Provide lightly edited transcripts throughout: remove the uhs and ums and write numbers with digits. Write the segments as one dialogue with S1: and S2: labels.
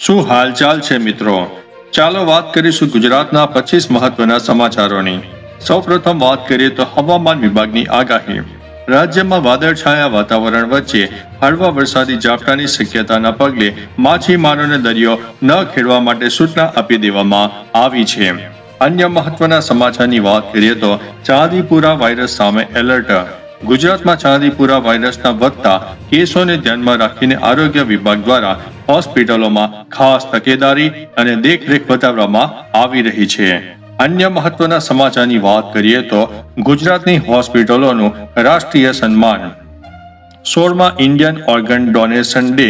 S1: શું હાલચાલ છે મિત્રો? ચાલો વાત કરીશું ગુજરાતના 25 મહત્વના સમાચારોની. સૌપ્રથમ વાત કરીએ તો હવામાન વિભાગની આગાહી. રાજ્યમાં વાદળછાયા વાતાવરણ વચ્ચે હળવા વરસાદી ઝાપટાની શક્યતાના પગલે માછીમારોને દરિયો ન ખેડવા માટે સૂચના આપી દેવામાં આવી છે. અન્ય મહત્વના સમાચારની વાત કરીએ તો ચાંદીપુરા વાયરસ સામે એલર્ટ. ગુજરાતમાં ચાંદીપુરા વાયરસના વધતા કેસોને ધ્યાનમાં રાખીને આરોગ્ય વિભાગ દ્વારા હોસ્પિટલોમાં ખાસ તકેદારી અને દેખરેખ બતાવવામાં આવી રહી છે. અન્ય મહત્વના સમાચારની વાત કરીએ તો ગુજરાતની હોસ્પિટલોનું રાષ્ટ્રીય સન્માન. 16મા ઇન્ડિયન ઓર્ગન ડોનેશન ડે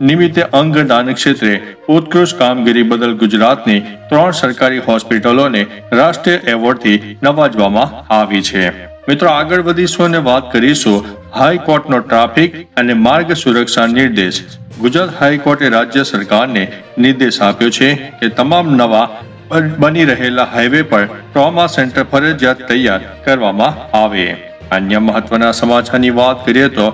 S1: નિમિત્તે અંગદાન ક્ષેત્રે ઉત્કૃષ્ટ કામગીરી બદલ ગુજરાતની 3 સરકારી હોસ્પિટલોને રાષ્ટ્રીય એવોર્ડથી નવાજવામાં આવી છે. મિત્રો, આગળ વધીશું અને વાત કરીશું હાઈકોર્ટનો ટ્રાફિક અને માર્ગ સુરક્ષા નિર્દેશ. ગુજરાત હાઈકોર્ટે રાજ્ય સરકારને નિર્દેશ આપ્યો છે કે તમામ નવા બની રહેલા હાઈવે પર ટ્રોમા સેન્ટર ફરજિયાત તૈયાર કરવામાં આવે. અન્ય મહત્વના સમાચારની વાત કરીએ તો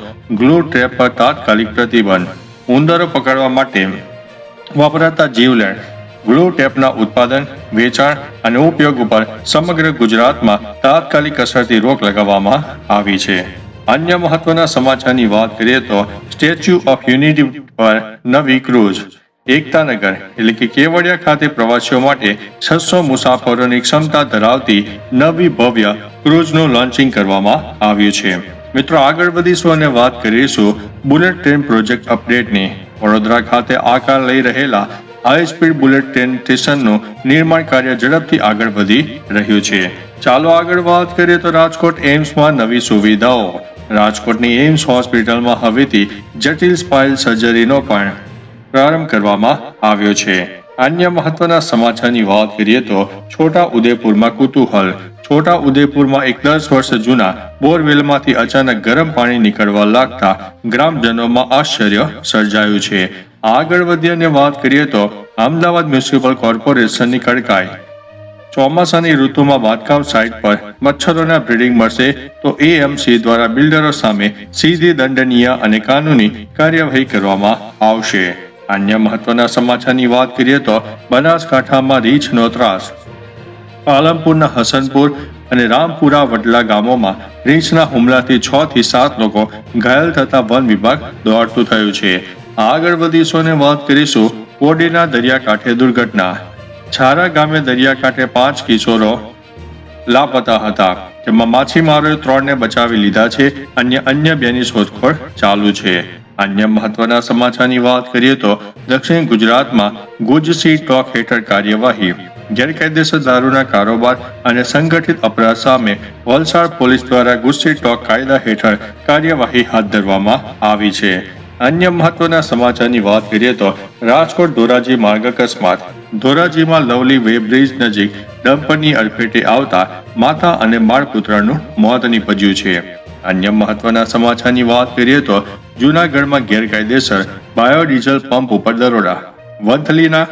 S1: ગ્લુ ટ્રેપ પર તાત્કાલિક પ્રતિબંધ. ઉંદરો પકડવા માટે વપરાતા જીવલેણ ગ્લુ ટેપના ઉત્પાદન, વેચાણ અને ઉપયોગ ઉપર સમગ્ર ગુજરાતમાં તાત્કાલિક અસરથી રોક લગાવવામાં આવી છે. અન્ય મહત્વના સમાચારની વાત કરીએ તો સ્ટેચ્યુ ઓફ યુનિટી પર નવી ક્રૂઝ. એકતાનગર એટલે કે કેવડિયા ખાતે પ્રવાસીઓ માટે 600 મુસાફરોની ક્ષમતા ધરાવતી નવી ભવ્ય ક્રૂઝનું લોન્ચિંગ કરવામાં આવ્યું છે. મિત્રો, આગળ વધીશું અને વાત કરીશું બુલેટ ટ્રેન પ્રોજેક્ટ અપડેટની. વડોદરા ખાતે આકાર લઈ રહેલા હાઈ સ્પીડ બુલેટ ટ્રેન સ્ટેશનનું નિર્માણ કાર્ય ઝડપથી આગળ વધી રહ્યું છે. ચાલો આગળ વાત કરીએ તો રાજકોટ એમ્સમાં નવી સુવિધાઓ. રાજકોટની એમ્સ હોસ્પિટલમાં હવેથી જટિલ સ્પાઇન સર્જરીનો પણ પ્રારંભ કરવામાં આવ્યો છે. અન્ય મહત્વના સમાચારની વાત કરીએ તો છોટા ઉદેપુરમાં કુતૂહલ. છોટા ઉદેપુરમાં એક 10 વર્ષ જૂના બોરવેલમાંથી અચાનક ગરમ પાણી નીકળવા લાગતા ગ્રામજનોમાં આશ્ચર્ય સર્જાયું છે. આગળ વધી અને વાત કરીએ તો અમદાવાદ મ્યુનિસિપલ કોર્પોરેશનની કડકાઈ. ચોમાસાની ઋતુમાં બાંધકામ સાઇટ પર મચ્છરોના બ્રીડિંગ મળશે તો એએમસી દ્વારા બિલ્ડરો સામે સીધી દંડનીય અને કાનૂની કાર્યવાહી કરવામાં આવશે. અન્ય મહત્વના સમાચારની વાત કરીએ તો બનાસકાંઠામાં રીંછનો ત્રાસ. પાલનપુરના હસનપુર અને રામપુરા વડલા ગામોમાં રીંછના હુમલાથી 6 થી 7 લોકો ઘાયલ થતા વન વિભાગ દોડતું થયું છે. આગળ વધીશું અને વાત કરીશું કોડીના દરિયાકાંઠે દુર્ઘટના. છારા ગામે દરિયાકાંઠે 5 કિશોરો લાપતા હતા, જેમાં માછીમારોએ 3 ને બચાવી લીધા છે. અન્ય 2ની શોધખોળ ચાલુ છે. અન્ય મહત્વના સમાચારની વાત કરીએ તો દક્ષિણ ગુજરાતમાં ગુજસી ટોક હેઠળ કાર્યવાહી. ગેરકાયદેસર દારૂના કારોબાર અને સંગઠિત અપરાધ સામે વલસાડ પોલીસ દ્વારા ગુજસી ટોક કાયદા હેઠળ કાર્યવાહી હાથ ધરવામાં આવી છે. અન્ય મહત્વના સમાચારની વાત કરીએ તો રાજકોટ ધોરાજી માર્ગ અકસ્માત. ધોરાજીમાં લવલી વેબ્રિજ નજીક ડમ્પરની અડફેટે આવતા માતા અને બાળપુત્રનું મોત નીપજ્યું છે. અન્ય મહત્વના સમાચારની વાત કરીએ તો જૂનાગઢમાં ગેરકાયદેસર બાયોડીઝલ પંપ ઉપર દરોડા. વંથલીના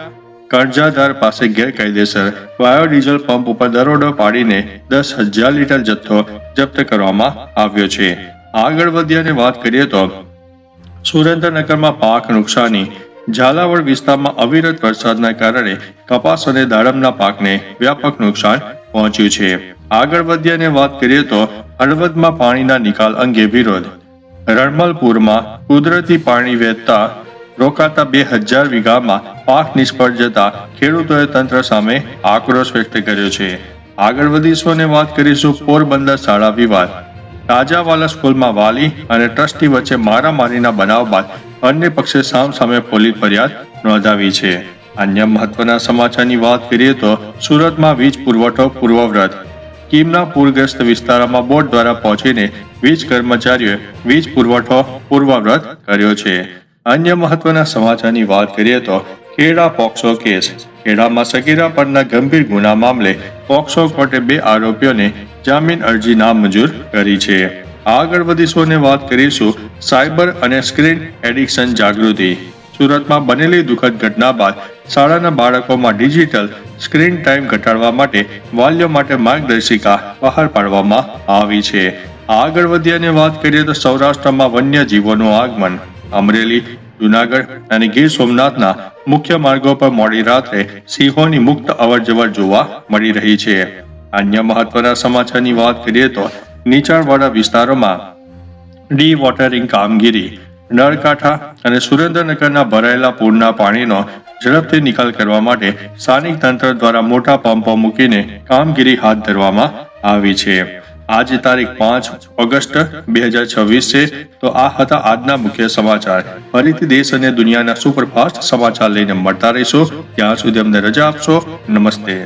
S1: કરજાદાર પાસે ગેરકાયદેસર બાયોડીઝલ પંપ ઉપર દરોડો પાડીને 10,000 લીટર જથ્થો જપ્ત કરવામાં આવ્યો છે. આગળ વધી અને વાત કરીએ તો સુરેન્દ્રનગરમાં પાક નુકસાની. ઝાલાવાડ વિસ્તારમાં અવિરત વરસાદના કારણે કપાસ અને દાડમના પાકને વ્યાપક નુકસાન પહોંચ્યું છે. આગળ વધી અને વાત કરીએ તો હળવદમાં પાણીના નિકાલ અંગે વિરોધ. રણમલપુરમાં કુદરતી પાણી વહેતા રોકાતા 2000 વીઘામાં પાક નિષ્ફળ જતા ખેડૂતોએ તંત્ર સામે આક્રોશ વ્યક્ત કર્યો છે. આગળ વધીશું અને વાત કરીશું પોરબંદર શાળા વિવાદ. રાજાવાલા સ્કૂલમાં વાલી અને ટ્રસ્ટી વચ્ચે મારામારીના બનાવ બાદ બંને પક્ષે સામસામે પોલીસ ફરિયાદ નોંધાવી છે. અન્ય મહત્વના સમાચારની વાત કરીએ તો સુરતમાં વીજ પુરવઠો પૂર્વવ્રત. કીમના પૂરગ્રસ્ત વિસ્તારોમાં બોટ દ્વારા પહોંચીને વીજ કર્મચારીઓએ વીજ પુરવઠો પૂર્વવ્રત કર્યો છે. અન્ય મહત્વના સમાચારની વાત કરીએ તો ખેડા પોક્સો કેસ. ખેડામાં સગીરા પરના ગંભીર ગુના મામલે પોક્સો કોર્ટે 2 આરોપીઓને જામીન અરજી નામંજૂર કરી છે. આગળ વધીશું અને વાત કરીશું સાયબર અને સ્ક્રીન એડિક્શન જાગૃતિ. સુરતમાં બનેલી દુઃખદ ઘટના બાદ શાળાના બાળકોમાં ડિજિટલ સ્ક્રીન ટાઈમ ઘટાડવા માટે વાલીઓ માટે માર્ગદર્શિકા બહાર પાડવામાં આવી છે. આગળ વધી અને વાત કરીએ તો સૌરાષ્ટ્રમાં વન્યજીવોનું આગમન. અમરેલી, જુનાગઢ અને ગીર સોમનાથના મુખ્ય માર્ગો પર મોડી રાત્રે સિંહોની મુક્ત અવરજવર જોવા મળી રહી છે. અન્ય મહત્વના સમાચારની વાત કરીએ તો નીચાણવાળા વિસ્તારોમાં ડી વોટરિંગ કામગીરી, નળકાંઠા અને સુરેન્દ્રનગરના ભરાયેલા પૂરના પાણીનો ઝડપથી નિકાલ કરવા માટે સ્થાનિક તંત્ર દ્વારા મોટા પંપો મૂકીને કામગીરી હાથ ધરવામાં આવી છે. આજે તારીખ 5 ઓગસ્ટ 2026 છે. તો આ હતા આજના મુખ્ય સમાચાર. ફરીથી દેશ અને દુનિયાના સુપરફાસ્ટ સમાચાર લઈને મળતા રહીશું. ત્યાં સુધી અમને રજા આપશો. નમસ્તે.